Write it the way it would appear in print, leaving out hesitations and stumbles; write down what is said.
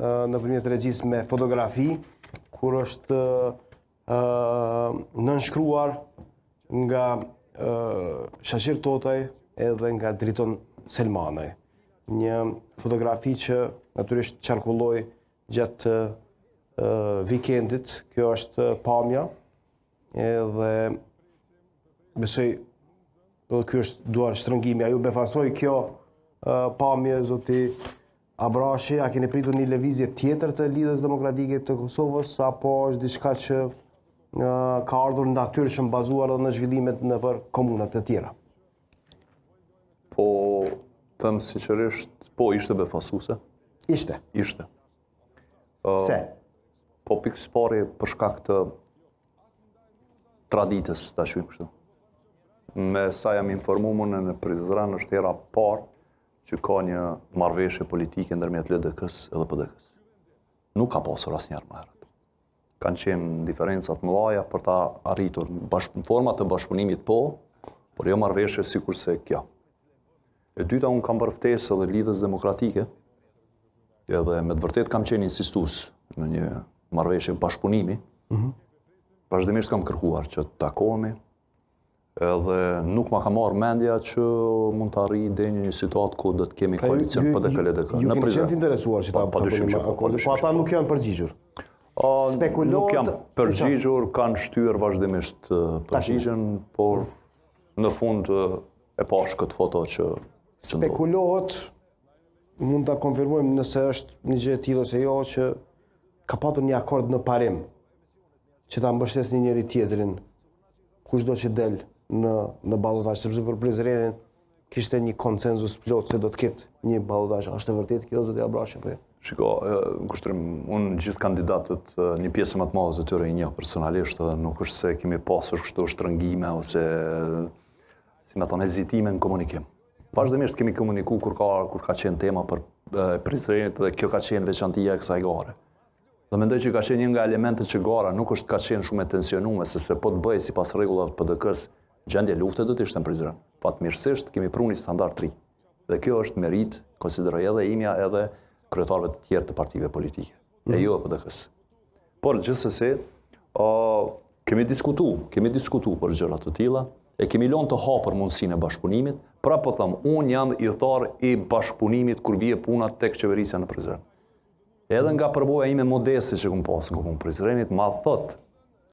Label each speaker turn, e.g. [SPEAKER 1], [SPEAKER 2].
[SPEAKER 1] nëpërmjet regjisë me fotografi, kur është nënshkruar nga Shaqir Totaj edhe nga Driton Selmanaj. Një fotografi që natyrisht qarkulloi gjatë vikendit, kjo është pamja, edhe besoj ky është duar shtrëngimi. Ju befasoi kjo pamje zoti Abrashi, a keni pritur një lëvizje tjetër të Lidhjes Demokratike të Kosovës, apo është diçka që ka ardhur natyrshëm bazuar edhe në zhvillimet nëpër komunat e tjera?
[SPEAKER 2] Po, them sinqerisht, po ishte befasuese.
[SPEAKER 1] Ishte.
[SPEAKER 2] Pse? Po pikës pari për shkak të traditës, ta quajmë kështu. Me sa jam informuar në Prizren është hera parë që ka një marrëveshje politike ndërmjet LDK-s edhe PD-k-s. Nuk ka pasur asnjëherë më herët. Kanë qenë diferencat mëdha për ta arritur në forma të bashkëpunimit por jo marrëveshje sikurse kjo. E dyta, unë kam bërë ftesë edhe Lidhjes Demokratike, edhe me të vërtet kam qenë insistues në një marrëveshje bashkëpunimi. Vazhdimisht kam kërkuar që të takohemi, edhe nuk ma ka marrë mendja që mund të arrijë deri në një situatë ku do të kemi koalicion PDK-LDK.
[SPEAKER 1] Ju keni qenë të interesuar që ta bëni akordin, po ata nuk janë përgjigjur.
[SPEAKER 2] Nuk janë përgjigjur, kanë shtyr vazhdimisht përgjigjen, por në fund e pash këtë foto që
[SPEAKER 1] spekulohet, mund ta konfirmojmë nëse është një gjë e tillë ose jo, që ka patur një akord në parim që ta mbështesni njëri tjetrin kushdo që del në ballotazh, sepse për Prizrenin kishte një konsenzus plot se do të ketë një ballotazh. Është e vërtetë kjo, zoti Abrashi, apo jo?
[SPEAKER 2] Shiko, kushtrim, unë gjithë kandidatët, një pjesë më të madhe të tyre i njoh personalisht, dhe nuk është se kemi pasur kështu shtrëngime ose si me thonë hezitime në komunikim. Vazhdimisht kemi komunikuar kur ka qenë tema për Prizrenit dhe kjo ka qenë veçantia e kësaj gare. Dhe mendoj që ka qenë një nga elementet që gara nuk është ka qenë shumë e tensionuar, sepse po të bëjë sipas rregullave të PDK-s, gjendja lufte do të ishte në Prizren. Fatmirësisht kemi prunë një standard të ri. Dhe kjo është merit, konsideroj edhe imja edhe kryetarëve të tjerë të partive politike, e jo e PDK-s. Por gjithsesi, kemi diskutuar për gjëra të tilla, e kemi lënë të hapur mundësinë e bashkëpunimit. Pra po them, unë jam idhëtar i bashkëpunimit kur vije puna tek qeverisja në Prizren. Edhe nga përvoja ime modeste që kom pasur në Komunë Prizrenit, ma thot